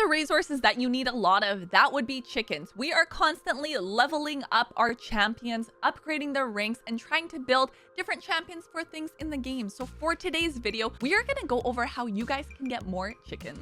the resources that you need a lot of, that would be chickens. We are constantly leveling up our champions, upgrading their ranks, and trying to build different champions for things in the game. So for today's video, we are going to go over how you guys can get more chickens.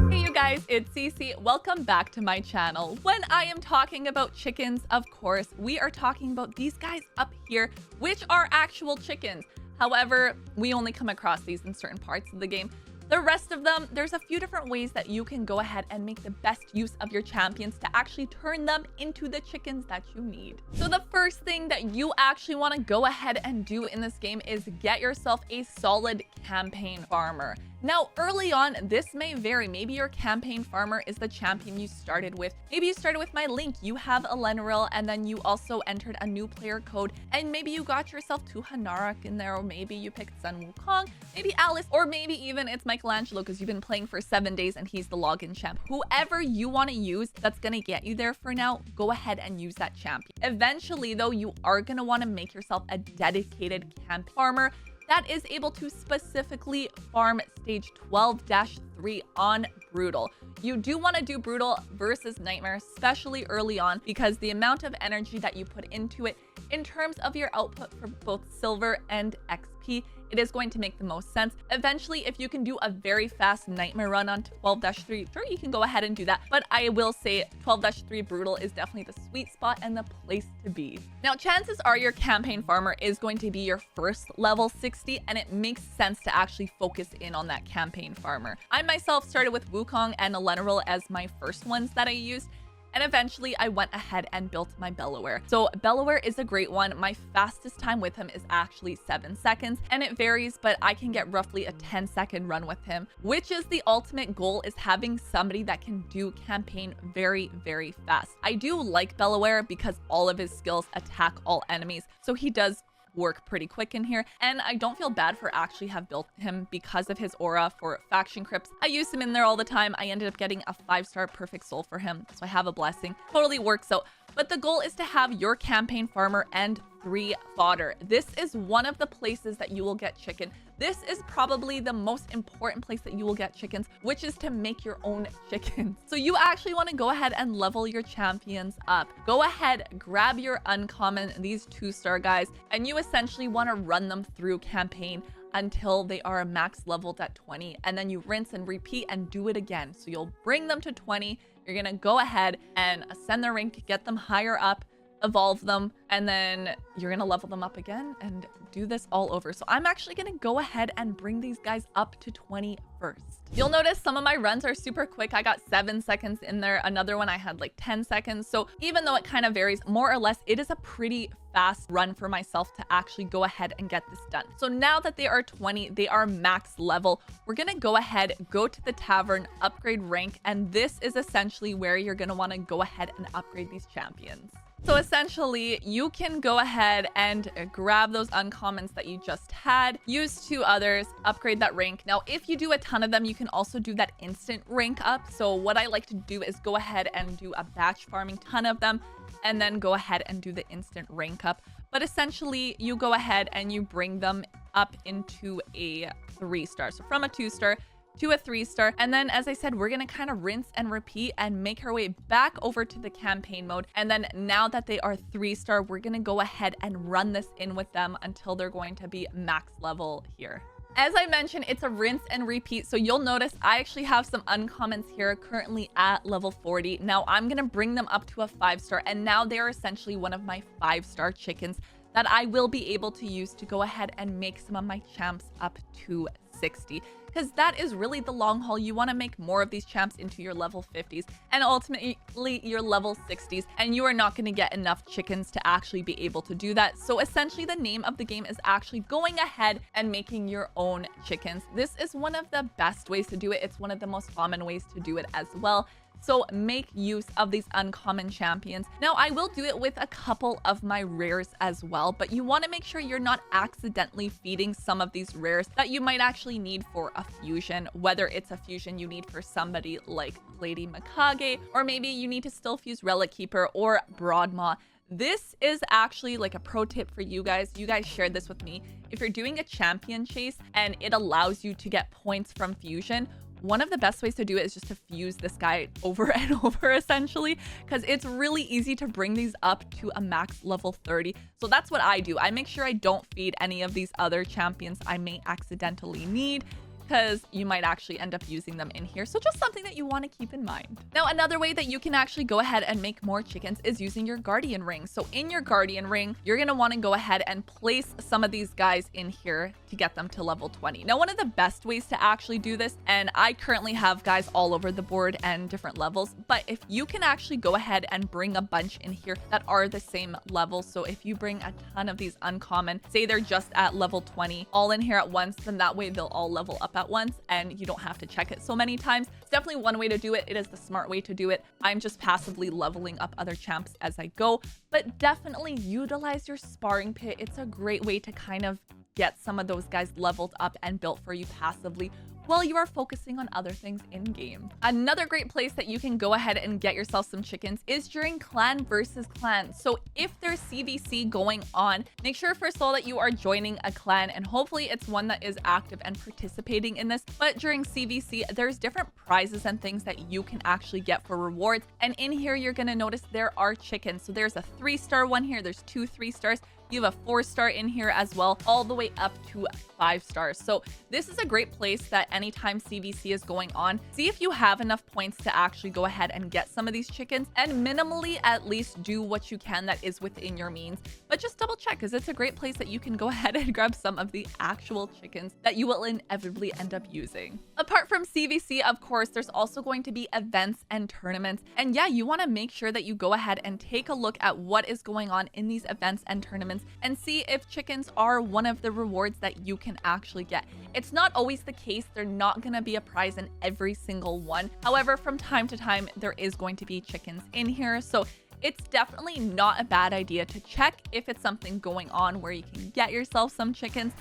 Hey you guys, it's Cece. Welcome back to my channel. When I am talking about chickens, of course, we are talking about these guys up here, which are actual chickens. However, we only come across these in certain parts of the game. The rest of them, there's a few different ways that you can go ahead and make the best use of your champions to actually turn them into the chickens that you need. So the first thing that you actually want to go ahead and do in this game is get yourself a solid campaign farmer. Now, early on, this may vary. Maybe your campaign farmer is the champion you started with. Maybe you started with my Link, you have a Lenaril, and then you also entered a new player code, and maybe you got yourself 2 Hanarak in there, or maybe you picked Sun Wukong, maybe Alice, or maybe even it's Michelangelo because you've been playing for 7 days and he's the login champ. Whoever you want to use that's going to get you there for now, go ahead and use that champion. Eventually, though, you are going to want to make yourself a dedicated camp farmer that is able to specifically farm stage 12-3 on Brutal. You do want to do Brutal versus Nightmare, especially early on, because the amount of energy that you put into it in terms of your output for both silver and XP, it is going to make the most sense. Eventually, if you can do a very fast Nightmare run on 12-3, sure, you can go ahead and do that. But I will say 12-3 Brutal is definitely the sweet spot and the place to be. Now, chances are your campaign farmer is going to be your first level 60, and it makes sense to actually focus in on that campaign farmer. I myself started with Wukong and Lenaril as my first ones that I used. And eventually I went ahead and built my Bellower. So Bellower is a great one. My fastest time with him is actually 7 seconds, and it varies, but I can get roughly a 10-second run with him, which is the ultimate goal, is having somebody that can do campaign very, very fast. I do like Bellower because all of his skills attack all enemies. So he does work pretty quick in here, and I don't feel bad for actually have built him because of his aura for faction crypts. I use him in there all the time. I ended up getting a 5-star perfect soul for him, so I have a blessing. Totally works out. But the goal is to have your campaign farmer and 3 fodder. This is one of the places that you will get chicken. This is probably the most important place that you will get chickens, which is to make your own chickens. So you actually want to go ahead and level your champions up. Go ahead, grab your uncommon, these 2-star guys, and you essentially want to run them through campaign until they are max leveled at 20, and then you rinse and repeat and do it again. So you'll bring them to 20. You're gonna go ahead and ascend their rank, get them higher up, evolve them, and then you're gonna level them up again and do this all over. So I'm actually gonna go ahead and bring these guys up to 20 first. You'll notice some of my runs are super quick. I got 7 seconds in there. Another one I had like 10 seconds. So even though it kind of varies, more or less, it is a pretty fast run for myself to actually go ahead and get this done. So now that they are 20, they are max level. We're gonna go ahead, go to the tavern, upgrade rank, and this is essentially where you're gonna wanna go ahead and upgrade these champions. So essentially, you can go ahead and grab those uncommons that you just had, use 2 others, upgrade that rank. Now, if you do a ton of them, you can also do that instant rank up. So what I like to do is go ahead and do a batch farming ton of them, and then go ahead and do the instant rank up. But essentially, you go ahead and you bring them up into a 3-star. So from a 2-star to a 3-star. And then, as I said, we're going to kind of rinse and repeat and make our way back over to the campaign mode. And then now that they are 3-star, we're going to go ahead and run this in with them until they're going to be max level here. As I mentioned, it's a rinse and repeat. So you'll notice I actually have some uncommons here currently at level 40. Now I'm going to bring them up to a 5-star. And now they're essentially one of my 5-star chickens that I will be able to use to go ahead and make some of my champs up to 60. Because that is really the long haul. You want to make more of these champs into your level 50s and ultimately your level 60s, and you are not going to get enough chickens to actually be able to do that. So essentially the name of the game is actually going ahead and making your own chickens. This is one of the best ways to do it. It's one of the most common ways to do it as well. So make use of these uncommon champions. Now, I will do it with a couple of my rares as well, but you want to make sure you're not accidentally feeding some of these rares that you might actually need for a fusion, whether it's a fusion you need for somebody like Lady Mikage, or maybe you need to still fuse Relic Keeper or Broadmaw. This is actually like a pro tip for you guys. You guys shared this with me. If you're doing a champion chase and it allows you to get points from fusion, one of the best ways to do it is just to fuse this guy over and over, essentially, because it's really easy to bring these up to a max level 30. So that's what I do. I make sure I don't feed any of these other champions I may accidentally need, because you might actually end up using them in here. So just something that you want to keep in mind. Now, another way that you can actually go ahead and make more chickens is using your guardian ring. So in your guardian ring, you're going to want to go ahead and place some of these guys in here to get them to level 20. Now, one of the best ways to actually do this, and I currently have guys all over the board and different levels, but if you can actually go ahead and bring a bunch in here that are the same level. So if you bring a ton of these uncommon, say they're just at level 20, all in here at once, then that way they'll all level up at once and you don't have to check it so many times. It's definitely one way to do it. It is the smart way to do it. I'm just passively leveling up other champs as I go, but definitely utilize your sparring pit. It's a great way to kind of get some of those guys leveled up and built for you passively while you are focusing on other things in game. Another great place that you can go ahead and get yourself some chickens is during clan versus clan. So if there's CVC going on, make sure first of all that you are joining a clan, and hopefully it's one that is active and participating in this. But during CVC, there's different prizes and things that you can actually get for rewards. And in here, you're gonna notice there are chickens. So there's a 3-star one here. There's 2 3-stars. You have a 4-star in here as well, all the way up to 5 stars. So this is a great place that anytime CVC is going on, see if you have enough points to actually go ahead and get some of these chickens, and minimally at least do what you can that is within your means. But just double check, because it's a great place that you can go ahead and grab some of the actual chickens that you will inevitably end up using. Apart from CVC, of course, there's also going to be events and tournaments. And yeah, you want to make sure that you go ahead and take a look at what is going on in these events and tournaments and see if chickens are one of the rewards that you can actually get. It's not always the case. They're not going to be a prize in every single one. However, from time to time, there is going to be chickens in here. So it's definitely not a bad idea to check if it's something going on where you can get yourself some chickens,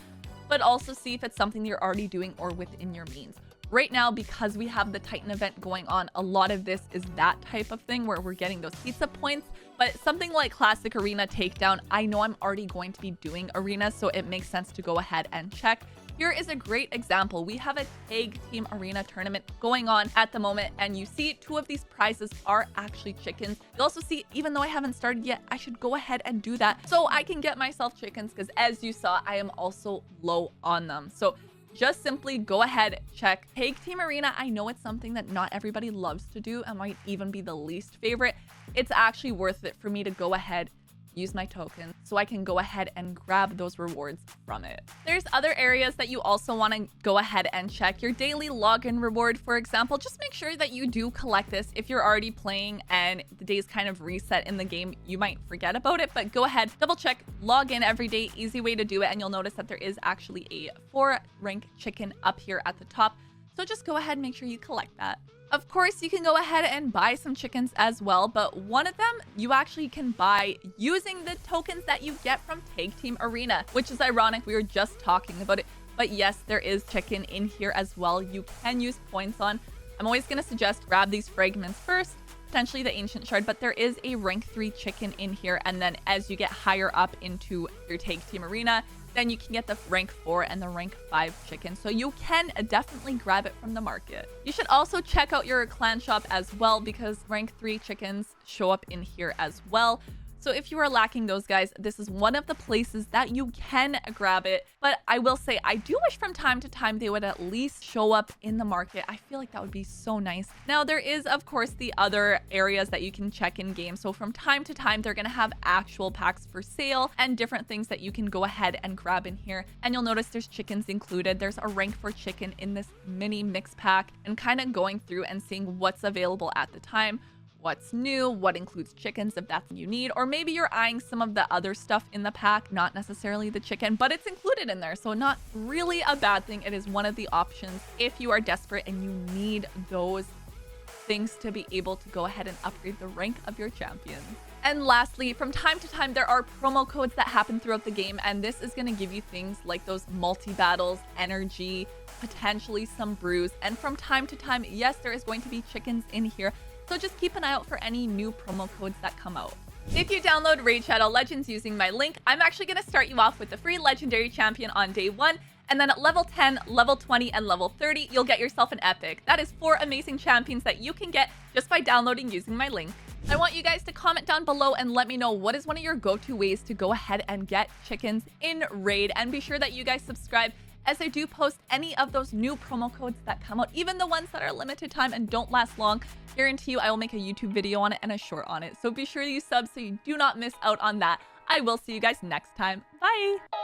but also see if it's something you're already doing or within your means. Right now, because we have the Titan event going on, a lot of this is that type of thing where we're getting those pizza points. But something like Classic Arena Takedown, I know I'm already going to be doing Arena, so it makes sense to go ahead and check. Here is a great example. We have a tag team arena tournament going on at the moment, and you see 2 of these prizes are actually chickens. You also see, even though I haven't started yet, I should go ahead and do that so I can get myself chickens, because as you saw, I am also low on them. So just simply go ahead, check. Tag Team Arena, I know it's something that not everybody loves to do and might even be the least favorite. It's actually worth it for me to go ahead, use my token, so I can go ahead and grab those rewards from it. There's other areas that you also want to go ahead and check. Your daily login reward, for example, just make sure that you do collect this. If you're already playing and the day's kind of reset in the game, you might forget about it, but go ahead, double check, log in every day, easy way to do it, and you'll notice that there is actually a 4 rank chicken up here at the top. So just go ahead and make sure you collect that. Of course, you can go ahead and buy some chickens as well, but one of them you actually can buy using the tokens that you get from Tag Team Arena, which is ironic. We were just talking about it, but yes, there is chicken in here as well. You can use points on. I'm always going to suggest grab these fragments first, potentially the ancient shard, but there is a rank 3 chicken in here. And then as you get higher up into your Tag Team Arena, then you can get the rank 4 and the rank 5 chicken. So you can definitely grab it from the market. You should also check out your clan shop as well, because rank 3 chickens show up in here as well. So if you are lacking those guys, this is one of the places that you can grab it. But I will say, I do wish from time to time they would at least show up in the market. I feel like that would be so nice. Now, there is, of course, the other areas that you can check in game. So from time to time, they're going to have actual packs for sale and different things that you can go ahead and grab in here. And you'll notice there's chickens included. There's a rank 4 chicken in this mini mix pack, and kind of going through and seeing what's available at the time, what's new, what includes chickens if that's what you need, or maybe you're eyeing some of the other stuff in the pack, not necessarily the chicken, but it's included in there. So not really a bad thing. It is one of the options if you are desperate and you need those things to be able to go ahead and upgrade the rank of your champions. And lastly, from time to time, there are promo codes that happen throughout the game, and this is going to give you things like those multi-battles, energy, potentially some brews, and from time to time, yes, there is going to be chickens in here. So just keep an eye out for any new promo codes that come out. If you download Raid Shadow Legends using my link, I'm actually going to start you off with the free legendary champion on day 1. And then at level 10, level 20, and level 30, you'll get yourself an epic. That is 4 amazing champions that you can get just by downloading using my link. I want you guys to comment down below and let me know what is one of your go-to ways to go ahead and get chickens in Raid. And be sure that you guys subscribe, as I do post any of those new promo codes that come out, even the ones that are limited time and don't last long. Guarantee you I will make a YouTube video on it and a short on it. So be sure you sub so you do not miss out on that. I will see you guys next time. Bye!